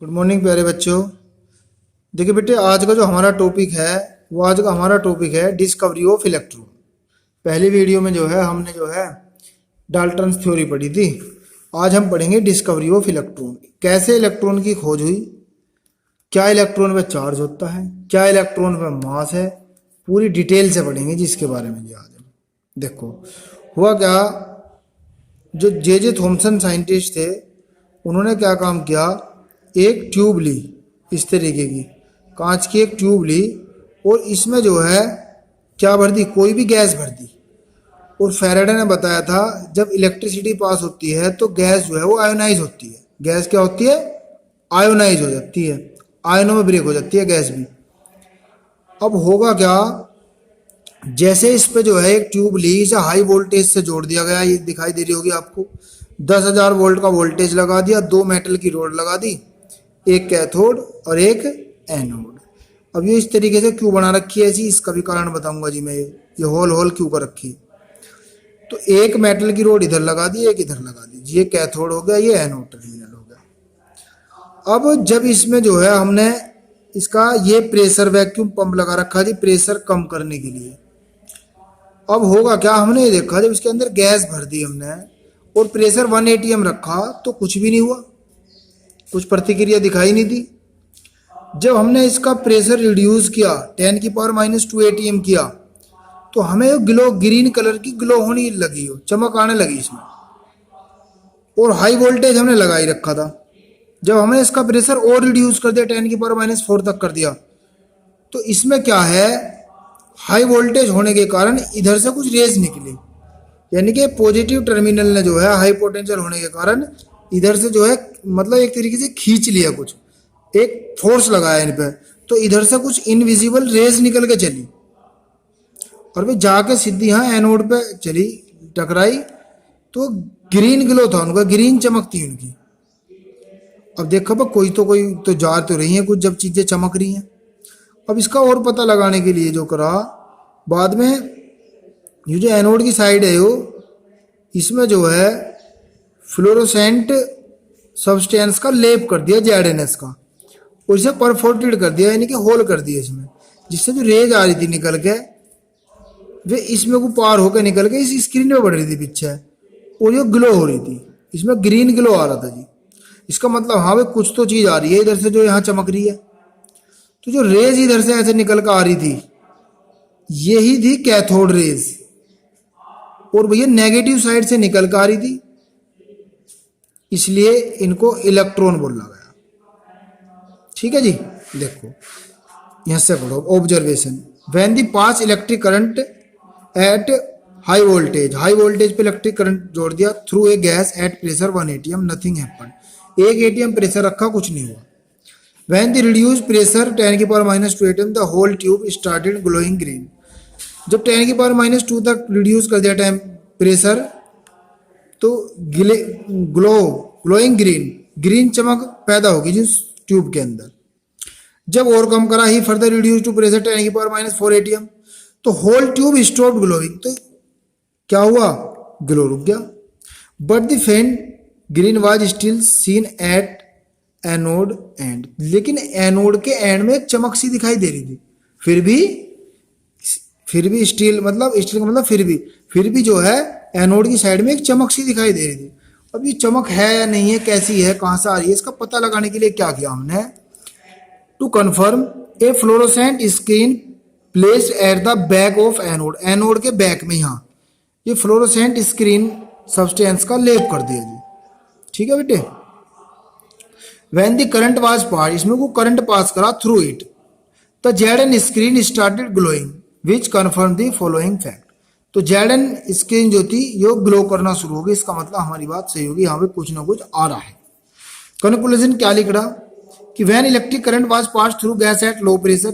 Good morning प्यारे बच्चों। देखिए बेटे, आज का जो हमारा टॉपिक है वो आज का हमारा टॉपिक है डिस्कवरी ऑफ इलेक्ट्रॉन। पहली वीडियो में जो है हमने जो है डाल्टन थ्योरी पढ़ी थी। आज हम पढ़ेंगे डिस्कवरी ऑफ इलेक्ट्रॉन। कैसे इलेक्ट्रॉन की खोज हुई, क्या इलेक्ट्रॉन में चार्ज होता है, क्या इलेक्ट्रॉन में मास है, पूरी डिटेल से पढ़ेंगे जिसके बारे में। जी आज हम देखो हुआ क्या, जो जे थॉमसन साइंटिस्ट थे उन्होंने क्या काम किया, एक ट्यूब ली, इस तरीके की कांच की एक ट्यूब ली और इसमें जो है क्या भर दी, कोई भी गैस भर दी। और फैराडे ने बताया था जब इलेक्ट्रिसिटी पास होती है तो गैस जो है वो आयोनाइज होती है। गैस क्या होती है, आयोनाइज हो जाती है, आयनों में ब्रेक हो जाती है गैस भी। अब होगा क्या, जैसे इस पे जो है एक ट्यूब ली, इसे हाई वोल्टेज से जोड़ दिया गया, ये दिखाई दे रही होगी आपको, 10,000 वोल्ट का वोल्टेज लगा दिया, 2 मेटल की रोड लगा दी, एक कैथोड और एक एनोड। अब ये इस तरीके से क्यों बना रखी है ऐसी, इसका भी कारण बताऊंगा जी मैं। ये होल होल क्यों कर रखी, तो एक मेटल की रोड इधर लगा दी, एक इधर लगा दी, ये कैथोड हो गया, ये एनोड टर्मिनल हो गया। अब जब इसमें जो है हमने इसका ये प्रेशर वैक्यूम पंप लगा रखा जी, प्रेशर कम करने के लिए। अब होगा क्या, हमने ये देखा जब इसके अंदर गैस भर दी हमने और प्रेशर 1 atm रखा तो कुछ भी नहीं हुआ, कुछ प्रतिक्रिया दिखाई नहीं दी। जब हमने इसका प्रेशर रिड्यूस किया, 10⁻⁻2 atm किया, तो हमें ग्लो, ग्रीन कलर की ग्लो होने लगी, हो चमक आने लगी इसमें। और हाई वोल्टेज हमने लगा ही रखा था। जब हमने इसका प्रेशर और रिड्यूस कर दिया, 10⁻⁴ तक कर दिया, तो इसमें क्या है, हाई वोल्टेज होने के कारण इधर से कुछ रेज निकली, यानी कि पॉजिटिव टर्मिनल ने जो है हाई पोटेंशियल होने के कारण इधर से जो है मतलब एक तरीके से खींच लिया, कुछ एक फोर्स लगाया इन पे, तो इधर से कुछ इनविजिबल रेज निकल के चली और वे जाके सीधी यहाँ एनोड पे चली, टकराई, तो ग्रीन ग्लो था उनका, ग्रीन चमक थी उनकी। अब देखो बा, कोई तो जा तो रही है कुछ, जब चीजें चमक रही हैं। अब इसका और पता लगाने के लिए जो करा, बाद में ये जो एनोड की साइड है वो, इसमें जो है फ्लोरोसेंट सब्सटेंस का लेप कर दिया, ZNS का, और इसे परफोर्टेड कर दिया, यानी कि होल कर दिया इसमें, जिससे जो रेज आ रही थी निकल के वे इसमें को पार होकर निकल के इस स्क्रीन पे बढ़ रही थी पीछे, और ये ग्लो हो रही थी, इसमें ग्रीन ग्लो आ रहा था जी। इसका मतलब हाँ भाई कुछ तो चीज आ रही है इधर से जो यहाँ चमक रही है। तो जो रेज इधर से ऐसे निकल कर आ रही थी यही थी कैथोड रेज, और भैया नेगेटिव साइड से निकल कर आ रही थी, इसलिए इनको इलेक्ट्रॉन बोला गया। ठीक है जी, देखो यहां से पढ़ो observation, when the pass electric current at high voltage, high voltage पे इलेक्ट्रिक करंट जोड़ दिया through a gas at pressure 1 atm, nothing happen, 1 atm pressure रखा, कुछ नहीं हुआ। When the reduce pressure 10⁻⁻2 atm, the whole tube started glowing green. जब 10⁻⁻2 तक reduce कर दिया टाइम प्रेशर, तो ग्लोइंग ग्रीन, ग्रीन चमक पैदा होगी जिस ट्यूब के अंदर। जब और कम करा, he further reduce to pressure 10⁻⁴ atm, तो होल ट्यूब स्टॉप ग्लोइंग, तो क्या हुआ, ग्लो रुक गया। But the faint green was still seen at anode end, लेकिन एनोड के एंड में एक चमक सी दिखाई दे रही थी, फिर भी स्टील मतलब स्टील का मतलब फिर भी जो है एनोड की साइड में एक चमक सी दिखाई दे रही थी। अब ये चमक है या नहीं है, कैसी है, कहां से आ रही है, इसका पता लगाने के लिए क्या किया हमने, to confirm a fluorescent screen placed at the back of anode, anode के बैक में यहाँ ये फ्लोरोसेंट स्क्रीन सब्सटेंस का लेप कर दिया जी। ठीक है बेटे। व्हेन द करंट वाज पास, इसमें को करंट पास करा through it, the ZN screen started glowing which confirm the following fact. तो ZN स्क्रीन जो थी ये ग्लो करना शुरू होगी, इसका मतलब हमारी बात सही होगी, यहाँ पे कुछ ना कुछ आ रहा है। कंक्लूजन क्या लिख रहा कि when electric current was pass through gas at low pressure,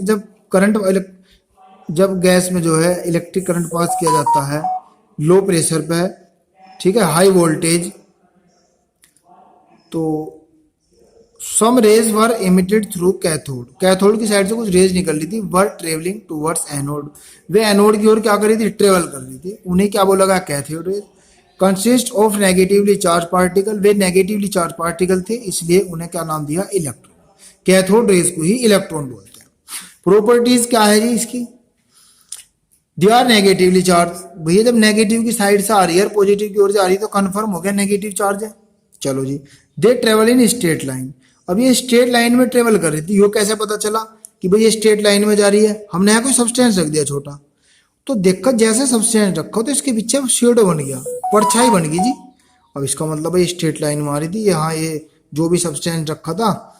जब गैस में जो है इलेक्ट्रिक करंट पास किया जाता है लो प्रेशर पे, ठीक है, हाई वोल्टेज, तो some rays were emitted through cathode, cathode की साइड से कुछ रेज निकल रही थी, वर ट्रेवलिंग टूवर्ड्स एनोड, वे एनोड की ओर क्या कर रही थी, ट्रेवल कर रही थी, उन्हें क्या बोला गया, cathode rays. Consist of negatively charge particle, way negatively charge particle थे, इसलिए उन्हें क्या नाम दिया, इलेक्ट्रॉन। कैथोड रेज को ही इलेक्ट्रॉन बोलते हैं। प्रॉपर्टीज क्या है जी इसकी, दे आर नेगेटिवली चार्ज। भैया जब नेगेटिव की साइड से आ रही है, पॉजिटिव की ओर से आ रही है, तो कंफर्म हो गया नेगेटिव चार्ज है। चलो जी, they travel in straight line. अब ये स्ट्रेट लाइन में ट्रेवल कर रही थी, यो कैसे पता चला कि भाई ये स्ट्रेट लाइन में जा रही है? हमने यहाँ कोई सब्सटेंस रख दिया छोटा, तो देखकर जैसे सब्सटेंस रखा तो इसके पीछे शेडो बन गया, परछाई बन गई जी। अब इसका मतलब है स्ट्रेट लाइन में आ रही थी, यहाँ ये जो भी सब्सटेंस रखा था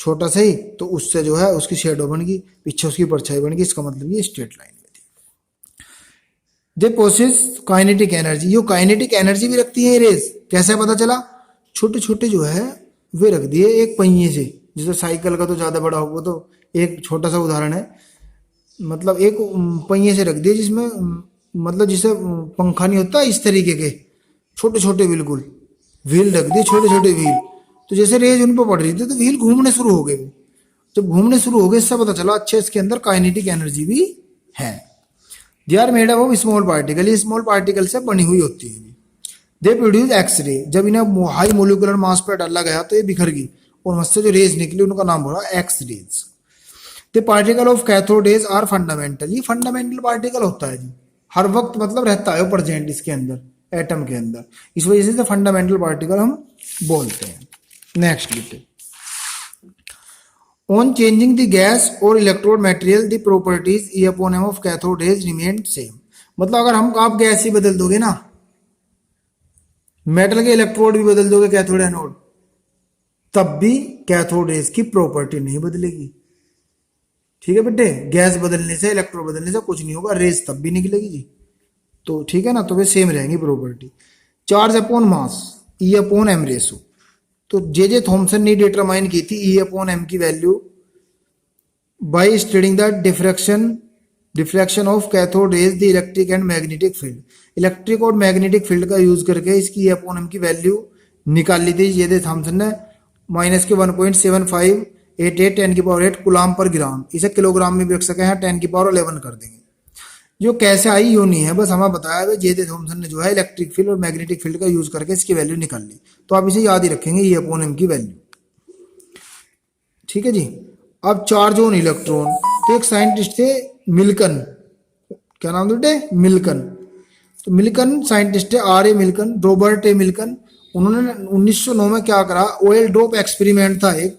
छोटा सा ही, तो उससे जो है उसकी शेडो बन गई, पीछे उसकी परछाई बन गई, इसका मतलब ये स्ट्रेट लाइन में थी। दे पोसेस काइनेटिक एनर्जी, यो काइनेटिक एनर्जी भी रखती है रेस। कैसे पता चला? छोटे छोटे जो है वे रख दिए एक पहिए से, जैसे साइकिल का तो ज्यादा बड़ा होगा, तो एक छोटा सा उदाहरण है, मतलब एक पहिए से रख दिए जिसमें मतलब जिसे पंखा नहीं होता इस तरीके के छोटे छोटे बिल्कुल व्हील रख दिए, छोटे छोटे व्हील। तो जैसे रेज उन पर पड़ रही थी तो व्हील घूमने शुरू हो गए। जब घूमने शुरू हो गए इससे पता चला अच्छा इसके अंदर काइनेटिक एनर्जी भी है। They are made up of small particle, ये स्मॉल पार्टिकल से बनी हुई होती है। दे प्रोड्यूस एक्सरे, जब इन्हें हाई मोलिकुलर मास पर डाला गया तो ये बिखर गई और उससे जो रेज निकली उनका नाम हो रहा X rays. The particle of cathode rays are fundamental, ये फंडामेंटल पार्टिकल होता है जी, हर वक्त मतलब रहता है प्रेजेंट इसके अंदर, एटम के अंदर, इस वजह से फंडामेंटल पार्टिकल हम बोलते हैं। नेक्स्ट लिखते, ऑन चेंजिंग द गैस और electrode material the properties E upon M of cathode rays remain same. मतलब अगर हम आप गैस ही बदल दोगे ना, मेटल के इलेक्ट्रोड भी बदल दोगे कैथोड एनोड, तब भी कैथोड रेज की प्रॉपर्टी नहीं बदलेगी। ठीक है बेटे, गैस बदलने से इलेक्ट्रोड बदलने से कुछ नहीं होगा, रेज तब भी निकलेगी जी। तो ठीक है ना, तो वे सेम रहेंगी property. Charge upon mass E upon M ratio, तो जे थॉमसन ने डिटरमाइन की थी ई अपॉन एम की value by studying the diffraction of cathode rays the electric and magnetic field. Electric और मैग्नेटिक फील्ड का use करके इसकी E upon M की वैल्यू निकाल ली थी जे थॉमसन ने, माइनस के 1.7588 10 की पावर 8 कूलाम पर ग्राम, इसे किलोग्राम में भी रख सके हैं, 10 की पावर 11 कर देंगे। जो कैसे आई यूं नहीं है, बस हमें बताया जे थॉमसन ने जो है इलेक्ट्रिक फील्ड और मैग्नेटिक फील्ड का यूज करके इसकी वैल्यू निकाल ली। तो आप इसे याद ही रखेंगे ई अपॉन एम की वैल्यू। ठीक है जी। अब चार्ज ऑन इलेक्ट्रॉन, तो एक साइंटिस्ट थे मिल्कन, क्या नाम थे? मिल्कन। तो मिल्कन साइंटिस्ट है, आर ए मिल्कन, रॉबर्ट ए मिल्कन। उन्होंने 1909 में क्या करा, ऑयल ड्रॉप एक्सपेरिमेंट था एक,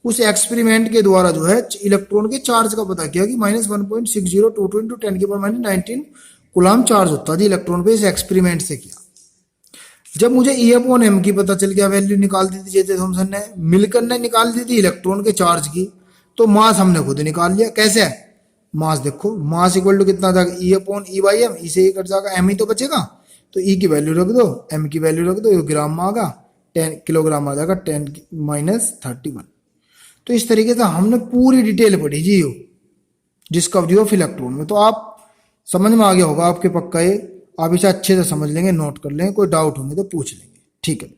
उस एक्सपेरिमेंट के द्वारा जो है इलेक्ट्रॉन के चार्ज का पता किया कि -1.6022 × 10 की पावर -19 कूलाम चार्ज होता जी इलेक्ट्रॉन पे। इस एक्सपेरिमेंट से किया। जब मुझे ई अपॉन एम की पता चल गया, वैल्यू निकाल दी थी जे थॉमसन ने, मिल्कन ने निकाल दी थी इलेक्ट्रॉन के चार्ज की, तो मास हमने खुद निकाल लिया। कैसे? मास देखो, मास इक्वल टू कितना था, E upon E by M, इसे ही कट जाएगा, एम ही तो बचेगा, तो ई की वैल्यू रख दो, एम की वैल्यू रख दो, ग्राम में आगा 10 किलोग्राम आ जाएगा, 10 - 31। तो इस तरीके से हमने पूरी डिटेल पढ़ी जी यो डिस्कवरी ऑफ इलेक्ट्रॉन में। तो आप समझ में आ गया होगा आपके पक्का ये, आप इसे अच्छे से समझ लेंगे, नोट कर लेंगे, कोई डाउट होंगे तो पूछ लेंगे। ठीक है।